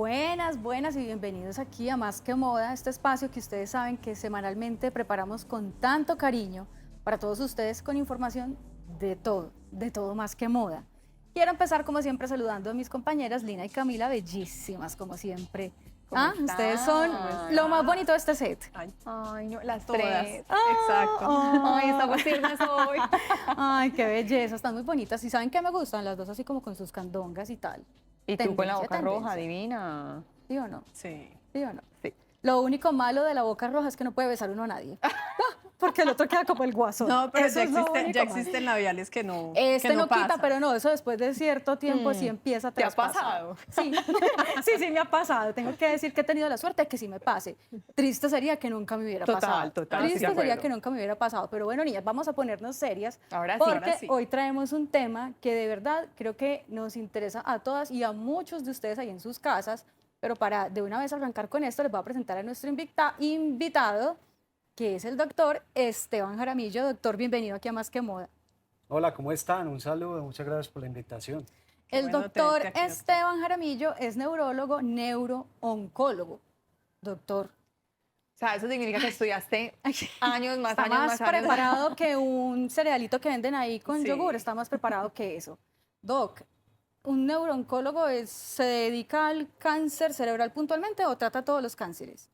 Buenas, buenas y bienvenidos aquí a Más que Moda, este espacio que ustedes saben que semanalmente preparamos con tanto cariño para todos ustedes con información de todo más que moda. Quiero empezar como siempre saludando a mis compañeras Lina y Camila, bellísimas como siempre. Ustedes son lo más bonito de este set. Ay, no, las Todas. tres. Exacto. Ay, estamos tiernas hoy. Ay, qué belleza, están muy bonitas. ¿Y saben qué me gustan? Las dos así como con sus candongas y tal. Y tú con la Tendencia, boca roja, tendencia. divina. ¿Sí o no? Sí. ¿Sí o no? Sí. Lo único malo de la boca roja es que no puede besar uno a nadie. Porque el otro queda como el guaso. No, pero Eso ya, es lo único ya malo. existen labiales que no, Este que no quita, pasa. pero no, eso después de cierto tiempo sí empieza a ¿Te ha traspasar. pasado? Sí, sí me ha pasado. Tengo que decir que he tenido la suerte de que sí me pase. Triste sería que nunca me hubiera pasado. Total, Triste sí, de sería acuerdo. que nunca me hubiera pasado. Pero bueno, niñas, vamos a ponernos serias. Ahora sí, Porque ahora sí. hoy traemos un tema que de verdad creo que nos interesa a todas y a muchos de ustedes ahí en sus casas. Pero para de una vez arrancar con esto, les voy a presentar a nuestro invitado, que es el doctor Esteban Jaramillo. Doctor, bienvenido aquí a Más que Moda. Hola, ¿cómo están? Un saludo, muchas gracias por la invitación. Qué El bueno doctor tenerte aquí, Esteban Jaramillo es neurólogo, neurooncólogo. Doctor, O sea, eso significa que estudiaste años, más está años, más más años. preparado que un cerealito que venden ahí con Sí. yogur, está más preparado que eso. Doc, ¿un neurooncólogo se dedica al cáncer cerebral puntualmente o trata todos los cánceres?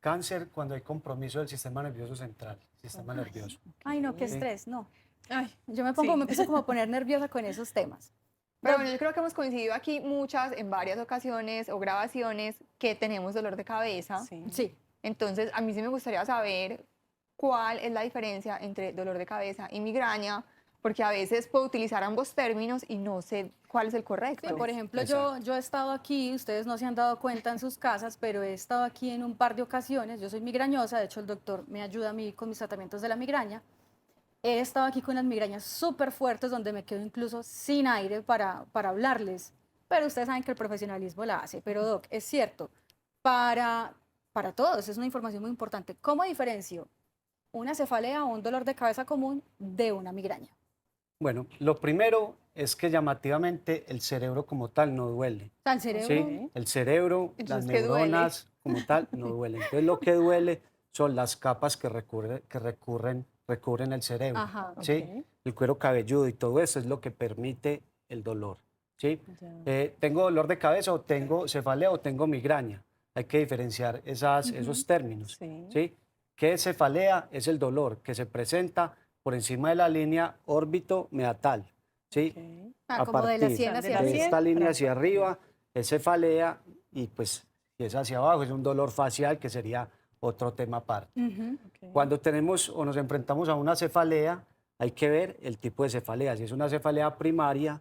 Cáncer cuando hay compromiso del sistema nervioso central, sistema nervioso. Ay, no, qué Sí. estrés, no. Ay, Yo me pongo, Sí. me empiezo como a poner nerviosa con esos temas. Pero bueno, yo creo que hemos coincidido aquí en varias ocasiones o grabaciones que tenemos dolor de cabeza. sí. Sí. Entonces, a mí sí me gustaría saber cuál es la diferencia entre dolor de cabeza y migraña, porque a veces puedo utilizar ambos términos y no sé cuál es el correcto. Sí, por ejemplo, Exacto. yo he estado aquí, ustedes no se han dado cuenta en sus casas, pero he estado aquí en un par de ocasiones. Yo soy migrañosa, de hecho el doctor me ayuda a mí con mis tratamientos de la migraña. He estado aquí con unas migrañas súper fuertes donde me quedo incluso sin aire para hablarles, pero ustedes saben que el profesionalismo la hace. Pero Doc, es cierto, para todos es una información muy importante. ¿Cómo diferencio una cefalea o un dolor de cabeza común de una migraña? Bueno, lo primero es que llamativamente el cerebro como tal no duele. O sea, el cerebro, ¿Sí? El cerebro, Entonces, las ¿qué duele? neuronas como tal no duelen. Entonces lo que duele son las capas que recubren el cerebro. Ajá. ¿Sí? Ok. El cuero cabelludo y todo eso es lo que permite el dolor. ¿Sí? ¿Tengo dolor de cabeza o tengo cefalea o tengo migraña? Hay que diferenciar esos términos. Sí. ¿Sí? ¿Qué es cefalea? Es el dolor que se presenta por encima de la línea órbito-meatal. ¿Sí? Ok. Ah, A como de la partir sien de hacia la de arriba. esta línea para hacia arriba es cefalea y pues si es hacia abajo es un dolor facial que sería otro tema aparte. Ujú. Ok. Cuando tenemos o nos enfrentamos a una cefalea, hay que ver el tipo de cefalea. Si es una cefalea primaria,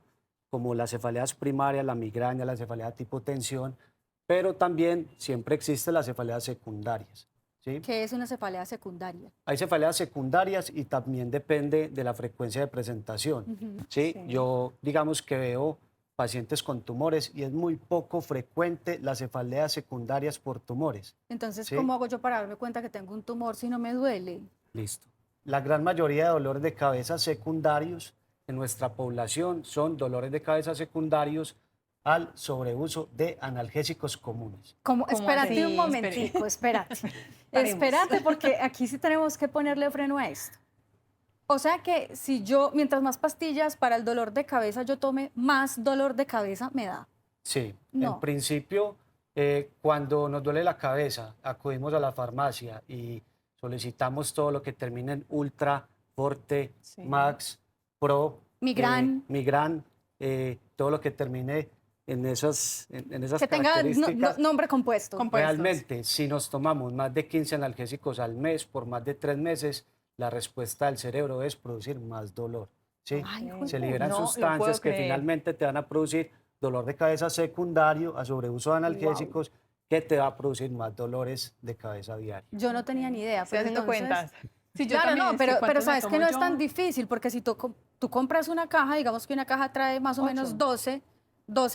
como las cefaleas primarias, la migraña, la cefalea tipo tensión, pero también siempre existen las cefaleas secundarias. ¿Sí? ¿Qué es una cefalea secundaria? Hay cefaleas secundarias y también depende de la frecuencia de presentación. ¿Sí? Sí. Yo digamos que veo pacientes con tumores y es muy poco frecuente las cefaleas secundarias por tumores. Entonces, Sí. ¿cómo hago yo para darme cuenta que tengo un tumor si no me duele? Listo. La gran mayoría de dolores de cabeza secundarios en nuestra población son dolores de cabeza secundarios al sobreuso de analgésicos comunes. Como, ¿Cómo espérate así? un momentico, espérate. Paremos. Espérate, porque aquí sí tenemos que ponerle freno a esto. O sea que si yo, mientras más pastillas para el dolor de cabeza yo tome, más dolor de cabeza me da. Sí, No. en principio, cuando nos duele la cabeza, acudimos a la farmacia y solicitamos todo lo que termine en Ultra, Forte, Sí. Max, Pro, Migran. Migran, todo lo que termine en esas Que tenga características. nombre compuesto. Compuestos. Realmente, si nos tomamos más de 15 analgésicos al mes por más de 3 meses, la respuesta del cerebro es producir más dolor. ¿Sí? Ay, Ok. Se liberan no lo sustancias puedo que creer. finalmente te van a producir dolor de cabeza secundario a sobreuso de analgésicos que te va a producir más dolores de cabeza diaria. Yo no tenía ni idea. Estoy pero haciendo entonces- cuentas. Sí, yo Claro, también, no, es que pero ¿cuántos me sabes que tomo no es yo? tan difícil, porque si tú compras una caja, digamos que una caja trae más o menos 12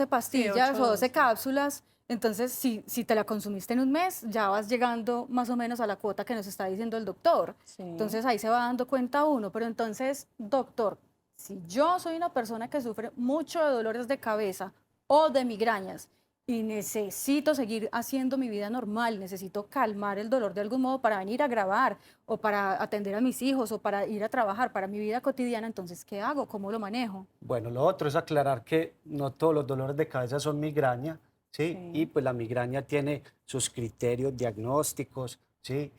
pastillas ocho, o 12 12. cápsulas, entonces si te la consumiste en un mes, ya vas llegando más o menos a la cuota que nos está diciendo el doctor. Sí. Entonces ahí se va dando cuenta uno, pero entonces, doctor, si yo soy una persona que sufre mucho de dolores de cabeza o de migrañas y necesito seguir haciendo mi vida normal, necesito calmar el dolor de algún modo para venir a grabar o para atender a mis hijos o para ir a trabajar, para mi vida cotidiana, entonces, ¿qué hago? ¿Cómo lo manejo? Bueno, lo otro es aclarar que no todos los dolores de cabeza son migraña, ¿sí? Sí. Y pues la migraña tiene sus criterios diagnósticos, ¿sí?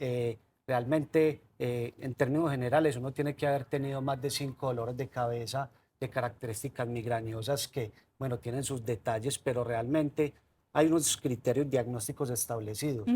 Realmente, en términos generales, uno tiene que haber tenido más de 5 dolores de cabeza de características migrañosas que, bueno, tienen sus detalles, pero realmente hay unos criterios diagnósticos establecidos.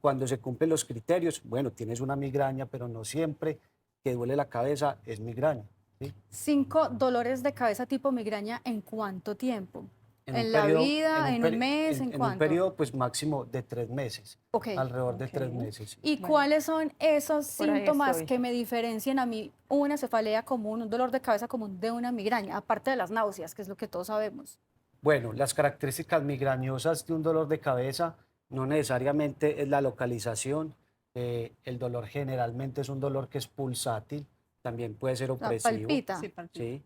Cuando se cumplen los criterios, bueno, tienes una migraña, pero no siempre que duele la cabeza es migraña, ¿sí? 5 dolores de cabeza tipo migraña, ¿en cuánto tiempo? un ¿En la periodo- vida? ¿En un peri- mes? ¿En en un cuánto? periodo pues máximo de 3 meses, Ok. alrededor de Ok. 3 meses. ¿Y cuáles son esos Por ahí síntomas estoy. que me diferencian a mí una cefalea común, un dolor de cabeza común de una migraña, aparte de las náuseas, que es lo que todos sabemos? Bueno, las características migrañosas de un dolor de cabeza no necesariamente es la localización. El dolor generalmente es un dolor que es pulsátil, también puede ser O sea, opresivo, palpita. Sí, palpita. ¿sí?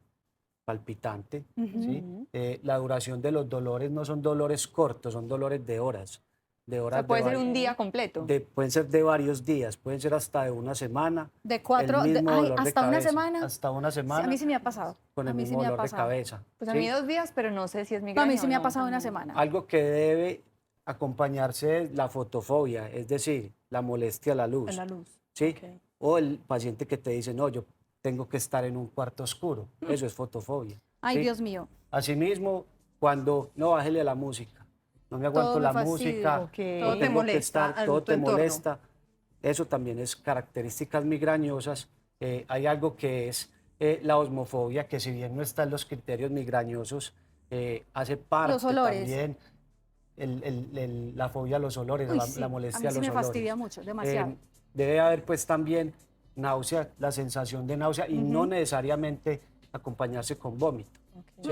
Palpitante, Ujú. ¿sí? La duración de los dolores no son dolores cortos, son dolores de horas. De O horas sea, puede de ser vari- un día completo. pueden ser de varios días, pueden ser hasta de una semana. De 4, el mismo dolor de hasta una cabeza, semana. hasta una Sí, a semana mí sí me ha pasado. con A el mí sí mismo me ha dolor de pasado. cabeza. Pues a ¿sí? mí 2 días, pero no sé si es No, migraña a mí sí o me ha no. pasado una semana. Algo que debe acompañarse es la fotofobia, es decir, la molestia a la luz. En la luz. ¿Sí? Ok. O el paciente que te dice, no, yo tengo que estar en un cuarto oscuro. Eso es fotofobia. Ay, ¿sí? Dios mío. Asimismo, cuando no bájele a la música, no me aguanto Todo me la fastidia. música, Ok. Todo te tengo que molesta, estar, todo tu te entorno. molesta. Eso también es características migrañosas. Hay algo que es la osmofobia, que si bien no está en los criterios migrañosos, hace parte olores. también la fobia a los olores, Uy, la sí, a molestia mí a sí los me fastidia olores. mucho, demasiado. Debe haber pues también náusea, la sensación de náusea y no necesariamente acompañarse con vómito. Ok.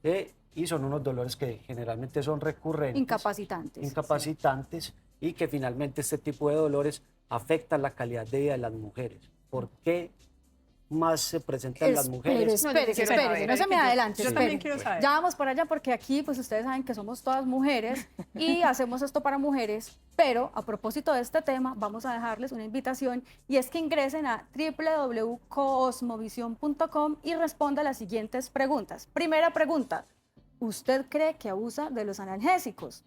¿sí? Y son unos dolores que generalmente son recurrentes, Incapacitantes. incapacitantes y que finalmente este tipo de dolores afectan la calidad de vida de las mujeres. ¿Por qué más se presentan las mujeres? No, yo Espérese, quiero espérese, saber. no se me adelante. Yo también espere. quiero saber. Ya vamos para allá porque aquí pues ustedes saben que somos todas mujeres y hacemos esto para mujeres, pero a propósito de este tema vamos a dejarles una invitación y es que ingresen a www.cosmovision.com y respondan las siguientes preguntas. Primera pregunta, ¿usted cree que abusa de los analgésicos?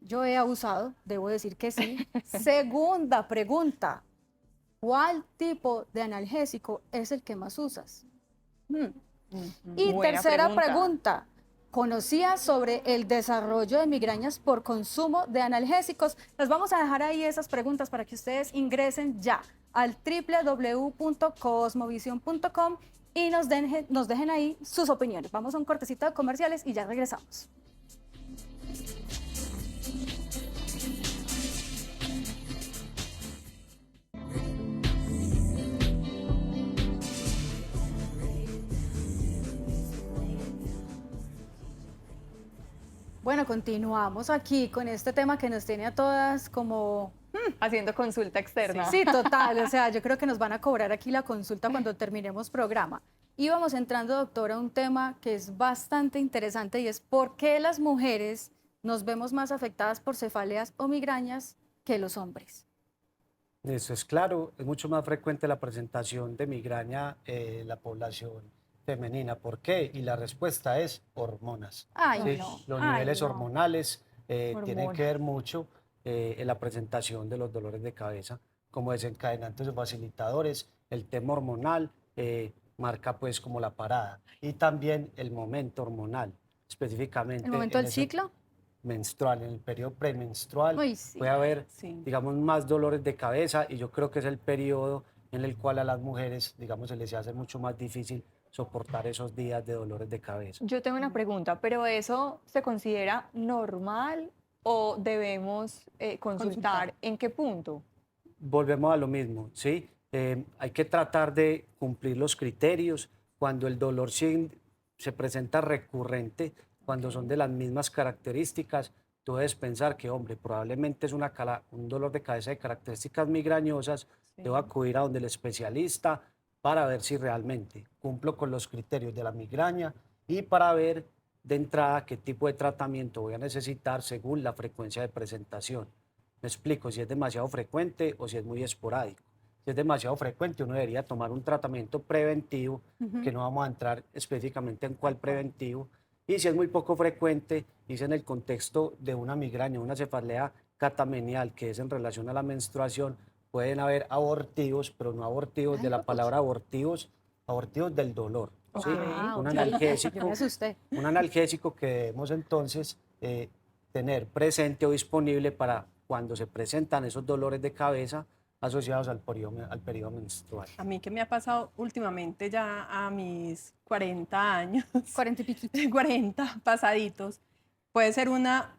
Yo he abusado, debo decir que sí. Segunda pregunta, ¿cuál tipo de analgésico es el que más usas? Y Buena tercera pregunta. pregunta, ¿conocías sobre el desarrollo de migrañas por consumo de analgésicos? Les vamos a dejar ahí esas preguntas para que ustedes ingresen ya al www.cosmovision.com y nos dejen ahí sus opiniones. Vamos a un cortecito de comerciales y ya regresamos. Bueno, continuamos aquí con este tema que nos tiene a todas como... Haciendo consulta externa. Sí, total, o sea, yo creo que nos van a cobrar aquí la consulta cuando terminemos programa. Y vamos entrando, doctora, a un tema que es bastante interesante y es por qué las mujeres nos vemos más afectadas por cefaleas o migrañas que los hombres. Eso es claro, es mucho más frecuente la presentación de migraña en la población femenina. ¿Por qué? Y la respuesta es hormonas. Ay, ¿sí? no. Los Ay, niveles no. hormonales tienen Hormonas. que ver mucho en la presentación de los dolores de cabeza. Como desencadenantes o facilitadores, el tema hormonal marca pues como la parada. Y también el momento hormonal, específicamente. ¿El momento en del ese ciclo? menstrual, en el periodo premenstrual, Uy, sí. puede haber, Sí. digamos, más dolores de cabeza y yo creo que es el periodo en el cual a las mujeres, digamos, se les hace mucho más difícil soportar esos días de dolores de cabeza. Yo tengo una pregunta, ¿pero eso se considera normal o debemos consultar? ¿En qué punto? Volvemos a lo mismo, ¿sí? Hay que tratar de cumplir los criterios. Cuando el dolor se presenta recurrente, cuando son de las mismas características, tú debes pensar que, hombre, probablemente es un dolor de cabeza de características migrañosas, debo acudir a donde el especialista para ver si realmente cumplo con los criterios de la migraña y para ver de entrada qué tipo de tratamiento voy a necesitar según la frecuencia de presentación. Me explico, si es demasiado frecuente o si es muy esporádico. Si es demasiado frecuente, uno debería tomar un tratamiento preventivo, que no vamos a entrar específicamente en cuál preventivo. Y si es muy poco frecuente, dice en el contexto de una migraña, una cefalea catamenial, que es en relación a la menstruación, pueden haber abortivos, pero no abortivos Ay, de la juepucha. palabra abortivos, abortivos del dolor. ¿sí? Ah, Un ok. analgésico. Yo me asusté. Un analgésico que debemos entonces tener presente o disponible para cuando se presentan esos dolores de cabeza asociados al periodo menstrual. A mí que me ha pasado últimamente ya a mis 40 años, 40 y piquito. 40 pasaditos, puede ser una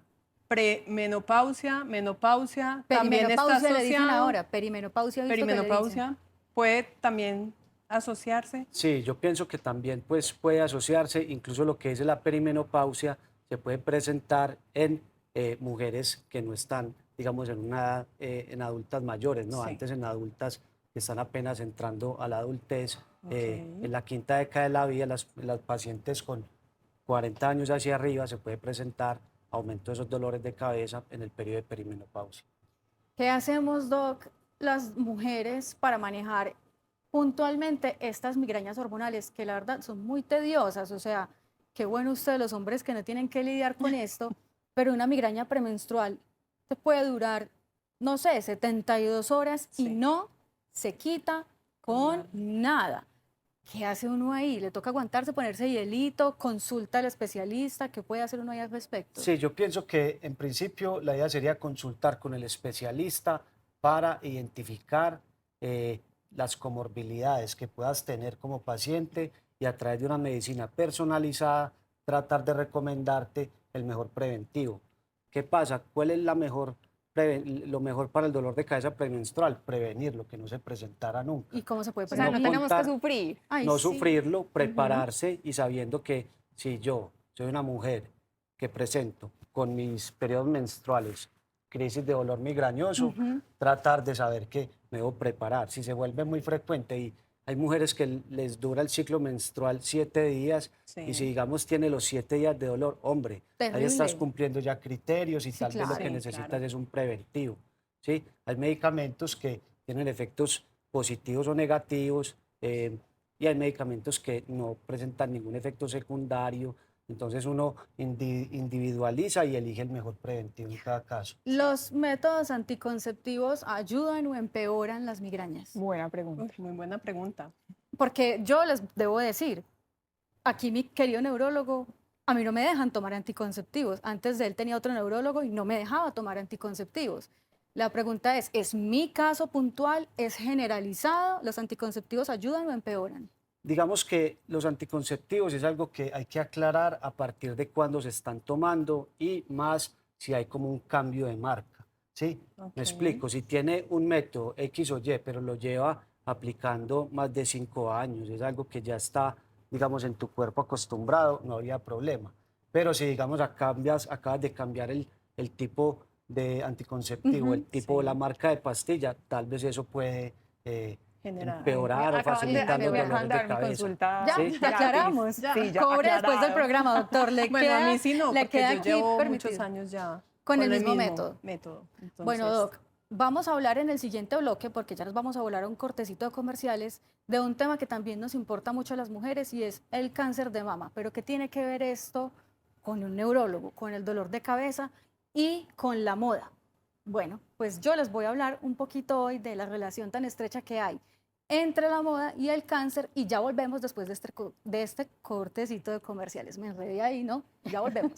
premenopausia, menopausia, también está Perimenopausia le dicen asociado, ahora. Perimenopausia, he visto que le dicen. perimenopausia, puede también asociarse. Sí, yo pienso que también pues, puede asociarse, incluso lo que es la perimenopausia se puede presentar en mujeres que no están, digamos, en una edad, en adultas mayores, ¿no? Sí. Antes en adultas que están apenas entrando a la adultez. Ok. En la quinta década de la vida, las pacientes con 40 años hacia arriba se puede presentar aumento de esos dolores de cabeza en el periodo de perimenopausia. ¿Qué hacemos, Doc, las mujeres para manejar puntualmente estas migrañas hormonales que la verdad son muy tediosas? O sea, qué bueno ustedes los hombres que no tienen que lidiar con esto, pero una migraña premenstrual te puede durar, no sé, 72 horas y Sí. no se quita con nada. ¿Qué hace uno ahí? ¿Le toca aguantarse, ponerse hielito, consulta al especialista? ¿Qué puede hacer uno ahí al respecto? Sí, yo pienso que en principio la idea sería consultar con el especialista para identificar las comorbilidades que puedas tener como paciente y a través de una medicina personalizada tratar de recomendarte el mejor preventivo. ¿Qué pasa? ¿Cuál es lo mejor para el dolor de cabeza premenstrual? Prevenirlo, que no se presentara nunca. ¿Y cómo se puede O sea, prevenir? no tenemos que contar- sufrir. Ay, no sí. sufrirlo, prepararse y sabiendo que si yo soy una mujer que presento con mis periodos menstruales crisis de dolor migrañoso, tratar de saber que me debo preparar. Si se vuelve muy frecuente y hay mujeres que les dura el ciclo menstrual 7 días Sí. y si digamos tiene los 7 días de dolor, hombre, ahí estás Terrible. cumpliendo ya criterios y Sí, tal vez lo claro. que Sí, necesitas claro. es un preventivo. ¿sí? Hay medicamentos que tienen efectos positivos o negativos y hay medicamentos que no presentan ningún efecto secundario. Entonces uno individualiza y elige el mejor preventivo en cada caso. ¿Los métodos anticonceptivos ayudan o empeoran las migrañas? Buena pregunta. Uy, muy buena pregunta. Porque yo les debo decir, aquí mi querido neurólogo, a mí no me dejan tomar anticonceptivos. Antes de él tenía otro neurólogo y no me dejaba tomar anticonceptivos. La pregunta ¿es mi caso puntual? ¿Es generalizado? ¿Los anticonceptivos ayudan o empeoran? Digamos que los anticonceptivos es algo que hay que aclarar a partir de cuándo se están tomando y más si hay como un cambio de marca. ¿sí? Ok. Me explico, si tiene un método X o Y, pero lo lleva aplicando más de 5 años, es algo que ya está, digamos, en tu cuerpo acostumbrado, no habría problema. Pero si, digamos, acabas de cambiar el tipo de anticonceptivo, el tipo, Sí. la marca de pastilla, tal vez eso puede Generar. empeorar o facilitar los me dolores acaban de de dar mi cabeza. consulta. Ya, Sí. ya gratis. aclaramos. Sí, ya Cobre después del aclarado. programa, doctor. Le Bueno, queda, a mí sí no, le porque queda yo aquí llevo permitido. muchos años ya Con el mismo método. Bueno, Entonces, Doc, vamos a hablar en el siguiente bloque, porque ya nos vamos a volar a un cortecito de comerciales, de un tema que también nos importa mucho a las mujeres y es el cáncer de mama. Pero ¿qué tiene que ver esto con un neurólogo, con el dolor de cabeza y con la moda? Bueno, pues yo les voy a hablar un poquito hoy de la relación tan estrecha que hay entre la moda y el cáncer y ya volvemos después de este cortecito de comerciales. Me enredé ahí, ¿no? Ya volvemos.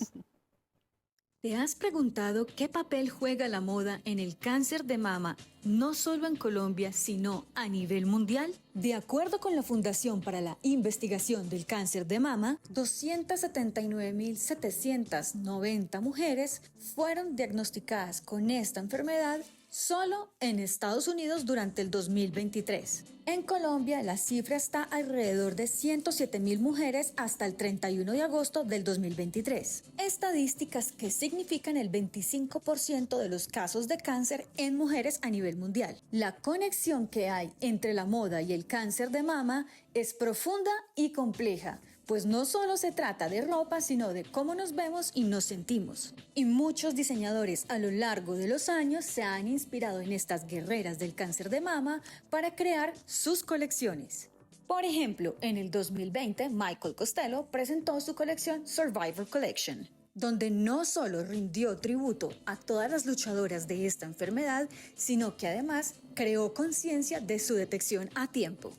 ¿Te has preguntado qué papel juega la moda en el cáncer de mama, no solo en Colombia, sino a nivel mundial? De acuerdo con la Fundación para la Investigación del Cáncer de Mama, 279.790 mujeres fueron diagnosticadas con esta enfermedad solo en Estados Unidos durante el 2023. En Colombia, la cifra está alrededor de 107.000 mujeres hasta el 31 de agosto del 2023. Estadísticas que significan el 25% de los casos de cáncer en mujeres a nivel mundial. La conexión que hay entre la moda y el cáncer de mama es profunda y compleja, pues no solo se trata de ropa, sino de cómo nos vemos y nos sentimos. Y muchos diseñadores a lo largo de los años se han inspirado en estas guerreras del cáncer de mama para crear sus colecciones. Por ejemplo, en el 2020, Michael Costello presentó su colección Survivor Collection, donde no solo rindió tributo a todas las luchadoras de esta enfermedad, sino que además creó conciencia de su detección a tiempo.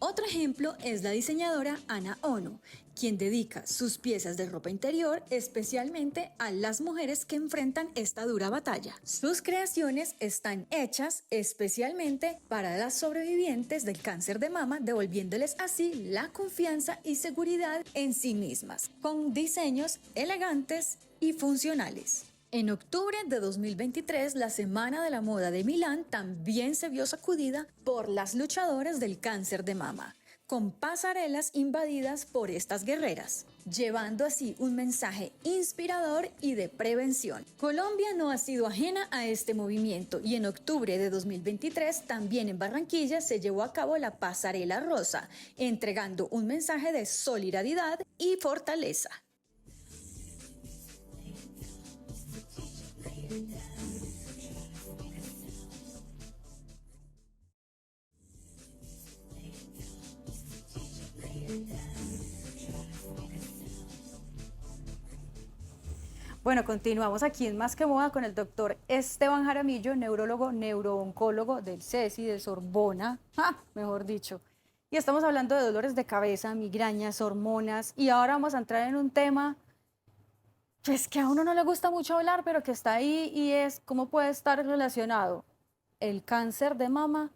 Otro ejemplo es la diseñadora Ana Ono, quien dedica sus piezas de ropa interior especialmente a las mujeres que enfrentan esta dura batalla. Sus creaciones están hechas especialmente para las sobrevivientes del cáncer de mama, devolviéndoles así la confianza y seguridad en sí mismas, con diseños elegantes y funcionales. En octubre de 2023, la Semana de la Moda de Milán también se vio sacudida por las luchadoras del cáncer de mama, con pasarelas invadidas por estas guerreras, llevando así un mensaje inspirador y de prevención. Colombia no ha sido ajena a este movimiento y en octubre de 2023 también en Barranquilla se llevó a cabo la Pasarela Rosa, entregando un mensaje de solidaridad y fortaleza. Bueno, continuamos aquí en Más que Moda con el doctor Esteban Jaramillo, neurólogo, neurooncólogo del CESI, de Sorbona, mejor dicho. Y estamos hablando de dolores de cabeza, migrañas, hormonas, y ahora vamos a entrar en un tema pues, que a uno no le gusta mucho hablar, pero que está ahí, y es cómo puede estar relacionado el cáncer de mama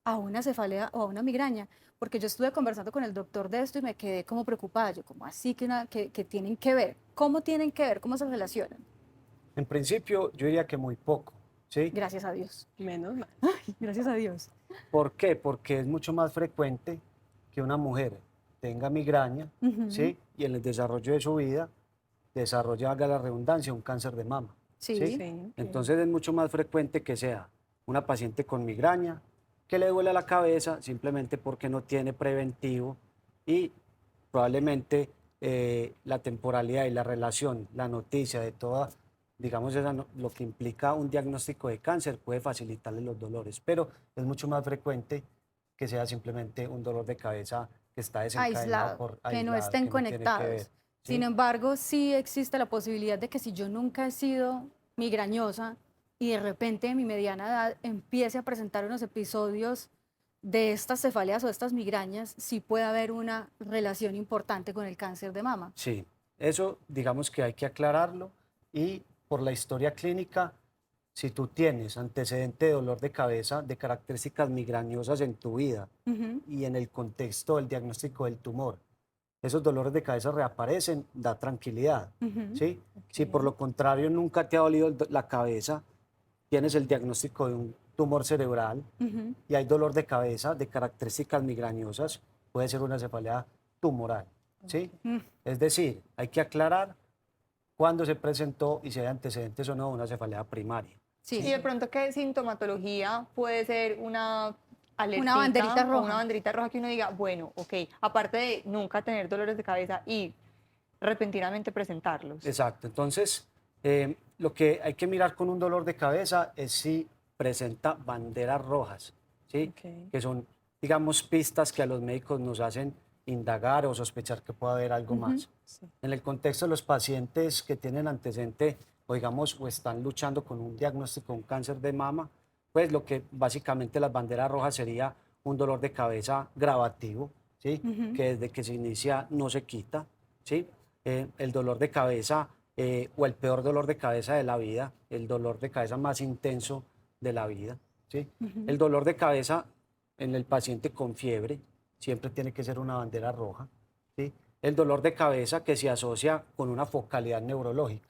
a una cefalea o a una migraña. Porque yo estuve conversando con el doctor de esto y me quedé como preocupada. Yo, como así que tienen que ver? ¿Cómo tienen que ver? ¿Cómo se relacionan? En principio, yo diría que muy poco, ¿sí? Gracias a Dios. Menos mal. Gracias a Dios. ¿Por qué? Porque es mucho más frecuente que una mujer tenga migraña, ¿sí? Y en el desarrollo de su vida desarrolla, haga la redundancia, un cáncer de mama. Sí. ¿Sí? Sí. Entonces es mucho más frecuente que sea una paciente con migraña, que le duele la cabeza simplemente porque no tiene preventivo y probablemente la temporalidad y la relación, la noticia de toda, digamos, lo que implica un diagnóstico de cáncer puede facilitarle los dolores, pero es mucho más frecuente que sea simplemente un dolor de cabeza que está desencadenado Aislado, por que no aislado, estén que no tiene que conectados. ver, ¿sí? Sin embargo, sí existe la posibilidad de que si yo nunca he sido migrañosa y de repente en mi mediana edad empiece a presentar unos episodios de estas cefaleas o de estas migrañas, sí puede haber una relación importante con el cáncer de mama. Sí, eso digamos que hay que aclararlo y por la historia clínica, si tú tienes antecedente de dolor de cabeza de características migrañosas en tu vida y en el contexto del diagnóstico del tumor, esos dolores de cabeza reaparecen, da tranquilidad, ¿sí? Si por lo contrario nunca te ha dolido la cabeza, tienes el diagnóstico de un tumor cerebral y hay dolor de cabeza de características migrañosas, puede ser una cefalea tumoral, ¿sí? Es decir, hay que aclarar cuándo se presentó y si hay antecedentes o no de una cefalea primaria. Sí. Y de pronto, ¿qué sintomatología puede ser una alertita banderita o roja? una banderita roja que uno diga, bueno, ok, aparte de nunca tener dolores de cabeza y repentinamente presentarlos. Exacto, entonces lo que hay que mirar con un dolor de cabeza es si presenta banderas rojas, ¿sí? Ok. Que son, digamos, pistas que a los médicos nos hacen indagar o sospechar que puede haber algo más. Sí. En el contexto de los pacientes que tienen antecedente o digamos o están luchando con un diagnóstico de un cáncer de mama, pues lo que básicamente las banderas rojas sería un dolor de cabeza gravativo, ¿sí? Que desde que se inicia no se quita, ¿sí? El dolor de cabeza o el peor dolor de cabeza de la vida, el dolor de cabeza más intenso de la vida, ¿sí? El dolor de cabeza en el paciente con fiebre siempre tiene que ser una bandera roja, ¿sí? El dolor de cabeza que se asocia con una focalidad neurológica,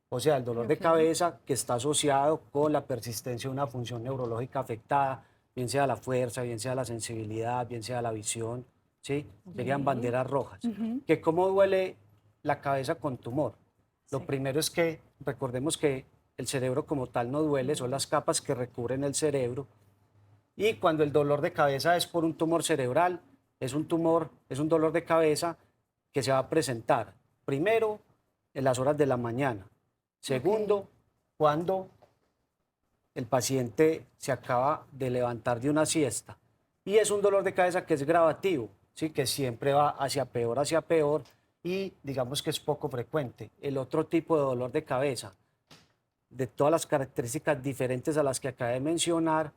o sea, el dolor de cabeza que está asociado con la persistencia de una función neurológica afectada, bien sea la fuerza, bien sea la sensibilidad, bien sea la visión, ¿sí? Serían banderas rojas. ¿Que cómo duele la cabeza con tumor? Lo primero es que recordemos que el cerebro como tal no duele, son las capas que recubren el cerebro. Y cuando el dolor de cabeza es por un tumor cerebral, es un dolor de cabeza que se va a presentar, primero, en las horas de la mañana. Segundo, cuando el paciente se acaba de levantar de una siesta. Y es un dolor de cabeza que es gradativo, ¿sí? Que siempre va hacia peor, y digamos que es poco frecuente. El otro tipo de dolor de cabeza, de todas las características diferentes a las que acabé de mencionar,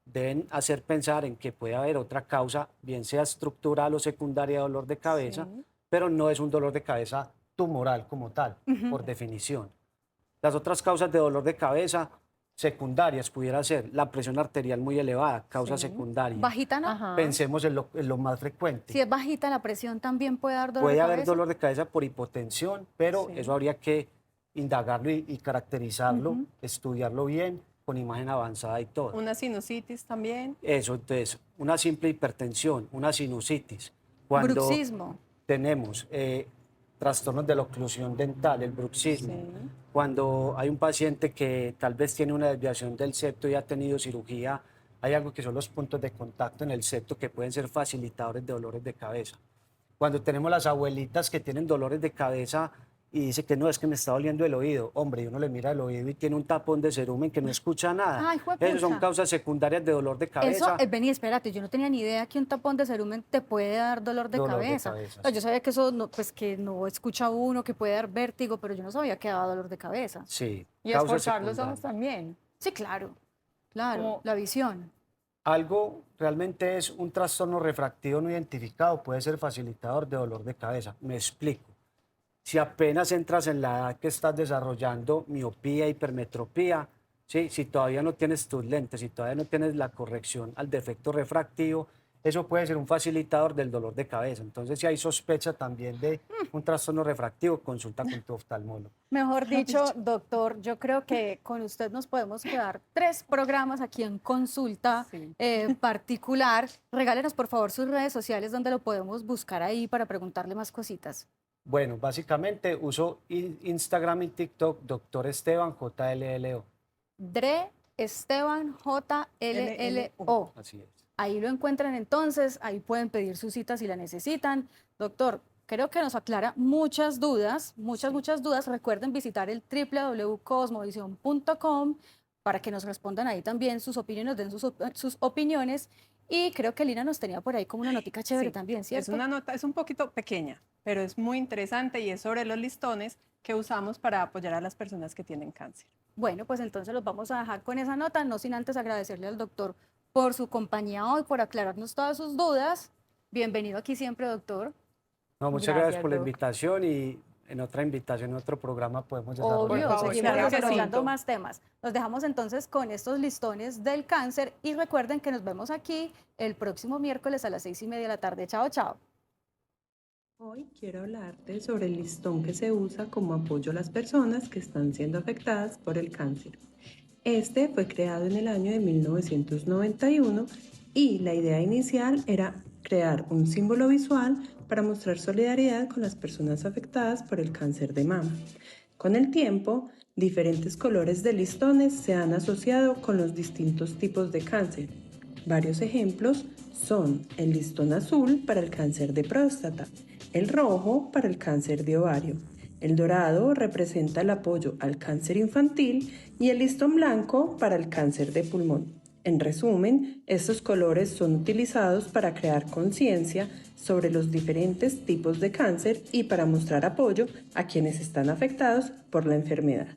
deben hacer pensar en que puede haber otra causa, bien sea estructural o secundaria de dolor de cabeza, pero no es un dolor de cabeza tumoral como tal, por definición. Las otras causas de dolor de cabeza secundarias pudiera ser la presión arterial muy elevada, causa secundaria. ¿Bajita no? Ajá. Pensemos en lo más frecuente. Si es bajita la presión, también puede dar dolor Puede de haber cabeza. dolor de cabeza por hipotensión, pero eso habría que indagarlo y caracterizarlo, estudiarlo bien, con imagen avanzada y todo. Una sinusitis también. Eso, entonces, una simple hipertensión, una sinusitis. Cuando Bruxismo. tenemos trastornos de la oclusión dental, el bruxismo, cuando hay un paciente que tal vez tiene una desviación del septo y ha tenido cirugía, hay algo que son los puntos de contacto en el septo que pueden ser facilitadores de dolores de cabeza. Cuando tenemos las abuelitas que tienen dolores de cabeza y dice que no, es que me está doliendo el oído. Hombre, y uno le mira el oído y tiene un tapón de cerumen que no escucha nada. Ay, juepucha. Esas son causas secundarias de dolor de cabeza. Eso, vení, espérate, yo no tenía ni idea que un tapón de cerumen te puede dar dolor de Dolor de cabeza. cabeza, No, yo sabía que eso, no, pues que no escucha uno, que puede dar vértigo, pero yo no sabía que daba dolor de cabeza. Sí, Y causas esforzar los secundarias. ojos también. Sí, claro, claro, Como- la visión. Algo realmente es un trastorno refractivo no identificado, puede ser facilitador de dolor de cabeza. Me explico. Si apenas entras en la edad que estás desarrollando miopía, hipermetropía, ¿sí? Si todavía no tienes tus lentes, si todavía no tienes la corrección al defecto refractivo, eso puede ser un facilitador del dolor de cabeza. Entonces, si hay sospecha también de un trastorno refractivo, consulta con tu oftalmólogo. Mejor dicho, doctor, yo creo que con usted nos podemos quedar 3 programas aquí en consulta particular. Regálenos, por favor, sus redes sociales donde lo podemos buscar ahí para preguntarle más cositas. Bueno, básicamente uso Instagram y TikTok, Dr. Esteban JLLO. Dre Esteban JLLO. Así es. Ahí lo encuentran entonces, ahí pueden pedir su cita si la necesitan. Doctor, creo que nos aclara muchas dudas, muchas dudas. Recuerden visitar el www.cosmovision.com para que nos respondan ahí también sus opiniones, den sus opiniones. Y creo que Lina nos tenía por ahí como una notica chévere Sí, también, ¿cierto? Es una nota, es un poquito pequeña, pero es muy interesante y es sobre los listones que usamos para apoyar a las personas que tienen cáncer. Bueno, pues entonces los vamos a dejar con esa nota, no sin antes agradecerle al doctor por su compañía hoy, por aclararnos todas sus dudas. Bienvenido aquí siempre, doctor. No, muchas gracias por la Doc. invitación y en otra invitación, en otro programa podemos desarrollar. Obvio, favor, seguimos claro que sí. desarrollando más temas. Nos dejamos entonces con estos listones del cáncer y recuerden que nos vemos aquí el próximo miércoles a las 6:30 de la tarde. Chao, chao. Hoy quiero hablarte sobre el listón que se usa como apoyo a las personas que están siendo afectadas por el cáncer. Este fue creado en el año de 1991 y la idea inicial era crear un símbolo visual para mostrar solidaridad con las personas afectadas por el cáncer de mama. Con el tiempo, diferentes colores de listones se han asociado con los distintos tipos de cáncer. Varios ejemplos son el listón azul para el cáncer de próstata, el rojo para el cáncer de ovario, el dorado representa el apoyo al cáncer infantil y el listón blanco para el cáncer de pulmón. En resumen, estos colores son utilizados para crear conciencia sobre los diferentes tipos de cáncer y para mostrar apoyo a quienes están afectados por la enfermedad.